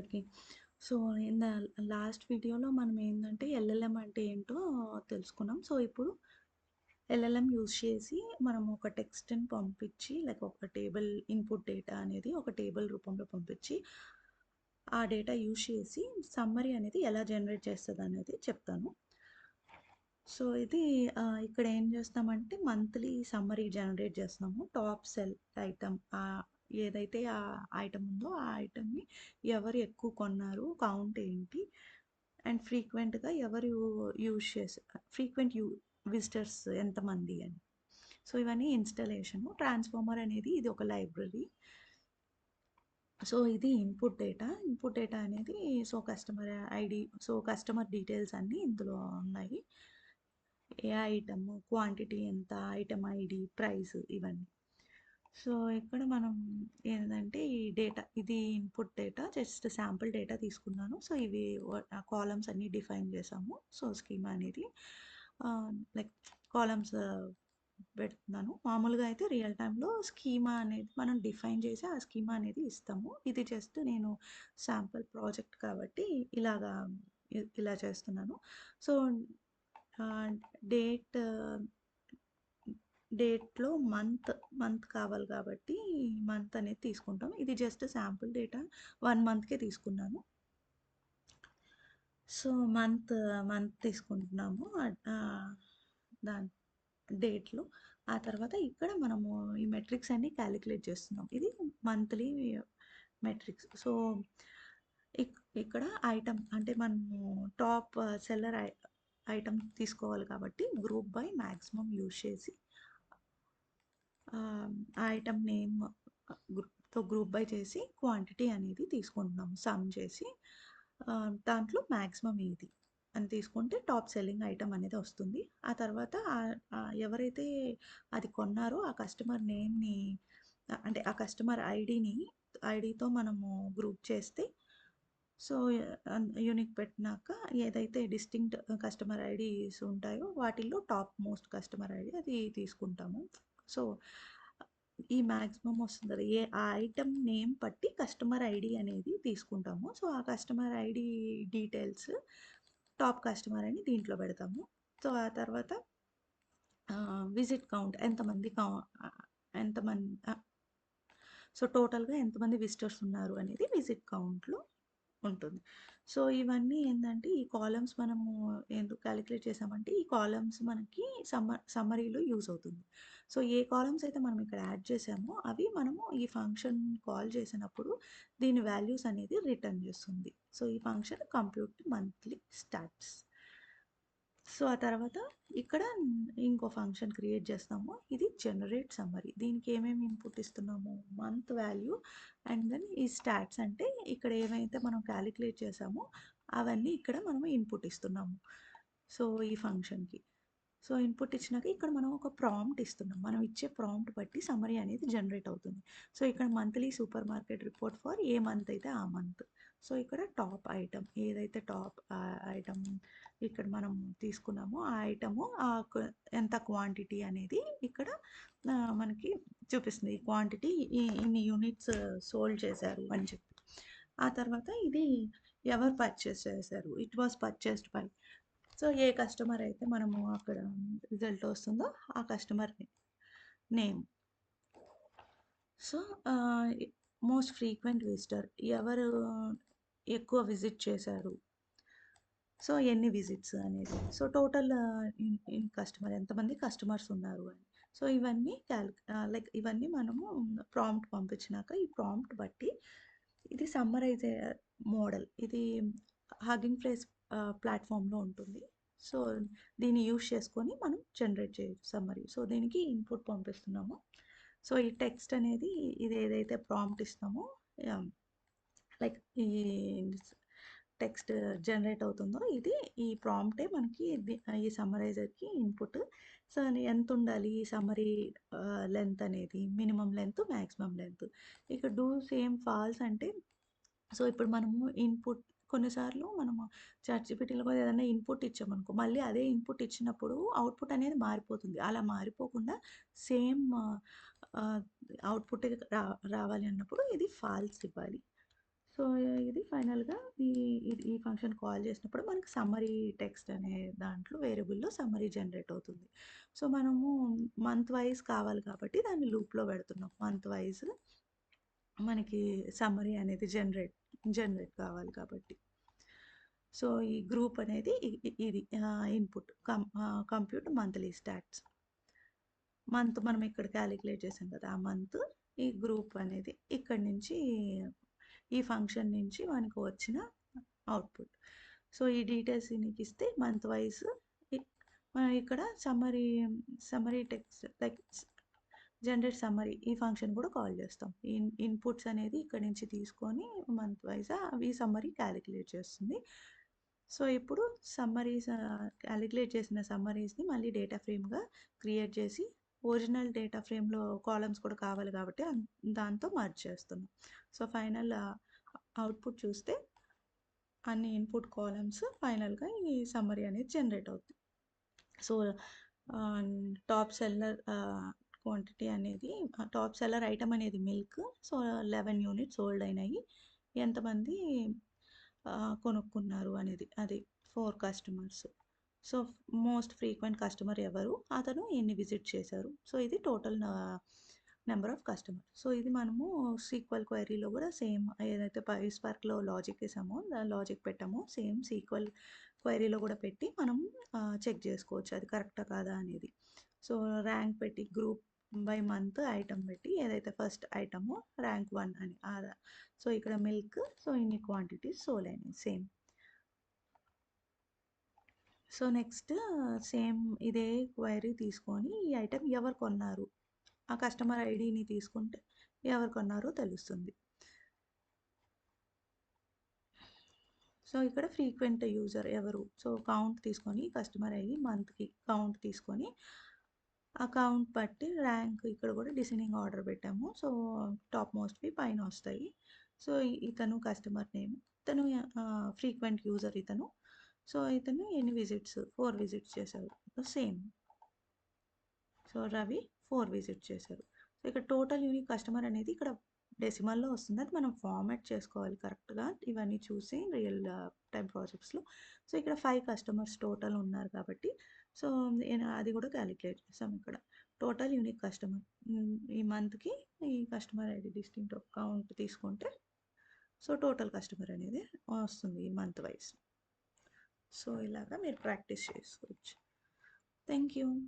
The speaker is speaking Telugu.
అందరికీ. సో, ఇన్ ద లాస్ట్ వీడియోలో మనం ఏందంటే ఎల్ఎల్ఎం అంటే ఏంటో తెలుసుకున్నాం. సో, ఇప్పుడు ఎల్ఎల్ఎం యూజ్ చేసి మనం ఒక టెక్స్ట్‌ని పంపించి లైక్ ఒక టేబుల్ ఇన్‌పుట్ డేటా అనేది ఒక టేబుల్ రూపంలో పంపించి, ఆ డేటా యూజ్ చేసి సమ్మరీ అనేది ఎలా జనరేట్ చేస్తదనేది చెప్తాను. సో, ఇది ఇక్కడ ఏం చేస్తామంటే మంత్లీ సమ్మరీ జనరేట్ చేస్తున్నాము. టాప్ సెల్ ఐటెమ్ ఏదైతే ఆ ఐటెమ్ ఉందో ఆ ఐటెమ్‌ని ఎవరు ఎక్కువ కొన్నారు, కౌంట్ ఏంటి, అండ్ ఫ్రీక్వెంట్‌గా ఎవరు యూజ్ చేసా ఫ్రీక్వెంట్ విజిటర్స్ ఎంతమంది అని. సో, ఇవన్నీ ఇన్‌స్టాలేషను. ట్రాన్స్‌ఫార్మర్ అనేది ఇది ఒక లైబ్రరీ. సో, ఇది ఇన్‌పుట్ డేటా. ఇన్‌పుట్ డేటా అనేది కస్టమర్ ఐడీ, కస్టమర్ డీటెయిల్స్ అన్నీ ఇందులో ఉన్నాయి. ఏ ఐటెమ్, క్వాంటిటీ ఎంత, ఐటెమ్ ఐడీ, ప్రైస్ ఇవన్నీ. సో, ఇక్కడ మనం ఏందంటే ఈ డేటా ఇది input data just sample data తీసుకున్నాను. సో, ఇవి కాలమ్స్ అన్నీ డిఫైన్ చేసాము. సో, స్కీమా అనేది లైక్ కాలమ్స్ పెడుతున్నాను. మామూలుగా అయితే రియల్ టైమ్‌లో స్కీమా అనేది మనం డిఫైన్ చేసి ఆ స్కీమా అనేది ఇస్తాము. ఇది జస్ట్ నేను శాంపుల్ ప్రాజెక్ట్ కాబట్టి ఇలాగా ఇలా చేస్తున్నాను. సో, ఆహ్, డేట్ డేట్‌లో మంత్ కావాలి కాబట్టి మంత్ అనేది తీసుకుంటాం. ఇది జస్ట్ శాంపుల్ డేటా 1 మంత్‌కే తీసుకున్నాను. సో, మంత్ తీసుకుంటున్నాము. దాని డేట్‌లో. ఆ తర్వాత ఇక్కడ మనము ఈ మెట్రిక్స్ అన్నీ కాలిక్యులేట్ చేస్తున్నాం. ఇది మంత్లీ మెట్రిక్స్. సో, ఇక్కడ ఐటెమ్ అంటే మనము టాప్ సెల్లర్ ఐటెమ్ తీసుకోవాలి కాబట్టి గ్రూప్ బై మాక్సిమం యూజ్ చేసి ఆ ఐటెమ్ నేమ్ గ్రూప్ బై చేసి క్వాంటిటీ అనేది తీసుకుంటున్నాము. సమ్ చేసి దాంట్లో మాక్సిమం ఏది అని తీసుకుంటే టాప్ సెల్లింగ్ ఐటెమ్ అనేది వస్తుంది. ఆ తర్వాత ఎవరైతే అది కొన్నారో ఆ కస్టమర్ నేమ్‌ని అంటే ఆ కస్టమర్ ఐడీతో మనము గ్రూప్ చేస్తే సో, యూనిక్ పెట్టినాక ఏదైతే డిస్టింక్ట్ కస్టమర్ ఐడీస్ ఉంటాయో వాటిల్లో టాప్ మోస్ట్ కస్టమర్ ఐడీ అది తీసుకుంటాము. సో, ఈ మాక్సిమం వస్తుంది కదా! ఆ ఐటెమ్ నేమ్ బట్టి కస్టమర్ ఐడీ అనేది తీసుకుంటాము. సో, ఆ customer ID details top customer అని దీంట్లో పెడతాము. సో, ఆ తర్వాత విజిట్ కౌంట్ ఎంతమంది సో, టోటల్‌గా ఎంతమంది విజిటర్స్ ఉన్నారు అనేది విజిట్ కౌంట్‌లో ఉంటుంది. సో, ఇవన్నీ ఏందంటే ఈ కాలమ్స్ మనము ఎందుకు కాలిక్యులేట్ చేసామంటే ఈ కాలమ్స్ మనకి సమ్మరీలో యూజ్ అవుతుంది. సో, ఏ కాలమ్స్ అయితే మనం ఇక్కడ యాడ్ చేసామో అవి మనము ఈ ఫంక్షన్ కాల్ చేసినప్పుడు దీని వాల్యూస్ అనేది రిటర్న్ చేస్తుంది. సో, ఈ function compute monthly stats. So, ఆ తర్వాత ఇక్కడ ఇంకో ఫంక్షన్ క్రియేట్ చేస్తాము. ఇది జనరేట్ సమ్మరీ. దీనికి ఏమేమి ఇన్పుట్ ఇస్తున్నాము? మంత్ వాల్యూ అండ్ దెన్ ఈ స్టాట్స్ అంటే ఇక్కడ ఏమైతే మనం కాలిక్యులేట్ చేసామో అవన్నీ ఇక్కడ మనం ఇన్పుట్ ఇస్తున్నాము. సో, ఈ ఫంక్షన్‌కి. సో, ఇన్పుట్ ఇచ్చినాక ఇక్కడ మనం ఒక ప్రాంప్ట్ ఇస్తున్నాం. మనం ఇచ్చే ప్రాంప్ట్ బట్టి సమ్మరీ అనేది జనరేట్ అవుతుంది. సో, ఇక్కడ monthly super market report for a month అయితే ఆ మంత్. సో, ఇక్కడ టాప్ ఐటెమ్ ఏదైతే టాప్ ఐటెమ్ ఇక్కడ మనం తీసుకున్నామో ఆ ఐటెము ఎంత క్వాంటిటీ అనేది ఇక్కడ మనకి చూపిస్తుంది. ఈ క్వాంటిటీ ఇన్ని యూనిట్స్ సోల్డ్ చేశారు అని చెప్పి. ఆ తర్వాత ఇది ఎవరు పర్చేస్ చేశారు? It was purchased by. So, A customer అయితే మనము అక్కడ రిజల్ట్ వస్తుందో ఆ కస్టమర్ నేమ్. సో, ఆహ్, మోస్ట్ ఫ్రీక్వెంట్ విజిటర్ ఎవరు ఎక్కువ విజిట్ చేశారు. సో, ఎన్ని విజిట్స్ అనేది. So, total in in customer ఎంతమంది కస్టమర్స్ ఉన్నారు అని. సో, ఇవన్నీ లైక్ ఇవన్నీ మనము ప్రాంప్ట్ పంపించినాక ఈ ప్రాంప్ట్ బట్టి ఇది సమ్మరైజే మోడల్. ఇది హగ్గింగ్ ఫేస్ ప్లాట్‌ఫామ్‌లో ఉంటుంది. సో, దీన్ని యూజ్ చేసుకొని మనం జనరేట్ చేయొచ్చు సమ్మరీ. సో, దీనికి ఇన్పుట్ పంపిస్తున్నాము. సో, ఈ టెక్స్ట్ అనేది ఇది ఏదైతే ప్రాంప్ట్ ఇస్తామో యాహ్! లైక్ ఈ టెక్స్ట్ జనరేట్ అవుతుందో ఇది ఈ ప్రాంప్టే మనకి ఈ సమ్మరైజర్‌కి ఇన్పుట్. సో, అది ఎంతుండాలి ఈ సమ్మరీ లెంత్ అనేది మినిమమ్ లెంత్, మాక్సిమం లెంత్. ఇక డూ సేమ్ ఫాల్స్ అంటే సో, ఇప్పుడు మనము ఇన్పుట్ కొన్నిసార్లు మనము చాట్‌జీపీటీలో కూడా ఏదైనా ఇన్పుట్ ఇచ్చామనుకో, మళ్ళీ అదే ఇన్పుట్ ఇచ్చినప్పుడు అవుట్‌పుట్ అనేది మారిపోతుంది. అలా మారిపోకుండా సేమ్ ఆహ్, అవుట్‌పుట్టే రావాలి అన్నప్పుడు ఇది ఫాల్స్ ఇవ్వాలి. సో, సో, ఇది ఫైనల్‌గా ఈ ఫంక్షన్ కాల్ చేసినప్పుడు మనకి సమ్మరీ టెక్స్ట్ అనే దాంట్లో వేరియబుల్‌లో సమ్మరీ జనరేట్ అవుతుంది. సో, మనము మంత్ వైస్ కావాలి కాబట్టి దాన్ని లూప్‌లో పెడుతున్నాం. మంత్ వైస్ మనకి సమ్మరీ అనేది జనరేట్ కావాలి కాబట్టి. సో, ఈ గ్రూప్ అనేది ఇది input compute monthly stats. Month మనం ఇక్కడ క్యాలిక్యులేట్ చేసాం కదా! ఆ మంత్ ఈ గ్రూప్ అనేది ఇక్కడి నుంచి ఈ ఫంక్షన్ నుంచి మనకు వచ్చిన అవుట్‌పుట్. సో, ఈ డీటెయిల్స్ నీకిస్తే మంత్ వైస్ ఇ మనం ఇక్కడ summary text like generate summary ఈ ఫంక్షన్ కూడా కాల్ చేస్తాం. ఇన్‌పుట్స్ అనేది ఇక్కడి నుంచి తీసుకొని మంత్ వైస్ అవి సమ్మరీ క్యాలిక్యులేట్ చేస్తుంది. సో, ఇప్పుడు క్యాలిక్యులేట్ చేసిన సమ్మరీస్‌ని మళ్ళీ డేటా ఫ్రేమ్‌గా క్రియేట్ చేసి ఒరిజినల్ డేటా ఫ్రేమ్‌లో కాలమ్స్ కూడా కావాలి కాబట్టి దాంతో మర్జ్ చేస్తున్నాం. సో, ఫైనల్ అవుట్‌పుట్ చూస్తే అన్ని ఇన్‌పుట్ కాలమ్స్ ఫైనల్‌గా ఈ సమ్మరీ అనేది జనరేట్ అవుతుంది. సో, టాప్ సెల్లర్ క్వాంటిటీ అనేది టాప్ సెల్లర్ ఐటెమ్ అనేది మిల్క్. సో, 11 యూనిట్స్ సోల్డ్ అయినాయి. ఎంతమంది కొనుక్కున్నారు అనేది. అది 4 customers. So, most frequent customer ఎవరు? అతను ఎన్ని విజిట్ చేశారు? సో, ఇది total number of customer. So, ఇది మనము సీక్వెల్ క్వెరీలో కూడా సేమ్ ఏదైతే స్పార్క్‌లో లాజిక్ ఏసామో, లాజిక్ పెట్టామో సేమ్ సీక్వెల్ క్వెరీలో కూడా పెట్టి మనం చెక్ చేసుకోవచ్చు. అది కరెక్టా కాదా అనేది. సో, ర్యాంక్ పెట్టి గ్రూప్ బై మంత్ ఐటెమ్ పెట్టి ఏదైతే ఫస్ట్ ఐటమో ర్యాంక్ 1 అని సో, ఇక్కడ మిల్క్ సో, ఇన్ని క్వాంటిటీస్ సోల్ అయినాయి సేమ్. సో, నెక్స్ట్ సేమ్ ఇదే క్వెరీ తీసుకొని ఈ ఐటెమ్ ఎవరు కొన్నారు? ఆ కస్టమర్ ఐడీని తీసుకుంటే ఎవరు కొన్నారో తెలుస్తుంది. సో, ఇక్కడ ఫ్రీక్వెంట్ యూజర్ ఎవరు? సో, కౌంట్ తీసుకొని కస్టమర్ ఐడి మంత్‌కి కౌంట్ తీసుకొని ఆ కౌంట్ బట్టి ర్యాంక్ ఇక్కడ కూడా డిసెండింగ్ ఆర్డర్ పెట్టాము. సో, టాప్ మోస్ట్‌వి పైన వస్తాయి. సో, ఇతను కస్టమర్ నేమ్. ఇతను ఫ్రీక్వెంట్ యూజర్ ఇతను. సో, ఇతను ఎన్ని విజిట్స్ 4 విజిట్స్ చేశారు. సేమ్. సో, రవి 4 విజిట్ చేశారు. సో, ఇక్కడ టోటల్ యూనిక్ కస్టమర్ అనేది ఇక్కడ డెసిమల్‌లో వస్తుంది. అది మనం ఫార్మాట్ చేసుకోవాలి కరెక్ట్‌గా ఇవన్నీ చూసి రియల్ టైమ్ ప్రాజెక్ట్స్‌లో. సో, ఇక్కడ 5 కస్టమర్స్ టోటల్ ఉన్నారు కాబట్టి సో, అది కూడా క్యాలిక్యులేట్ చేసాం ఇక్కడ. టోటల్ యూనిక్ కస్టమర్ ఈ మంత్‌కి ఈ కస్టమర్ ఐడి డిస్టింక్ట్ కౌంట్ తీసుకుంటే సో, టోటల్ కస్టమర్ అనేది వస్తుంది ఈ మంత్ వైస్. సో, ఇలాగా మీరు ప్రాక్టీస్ చేసుకోవచ్చు. Thank you.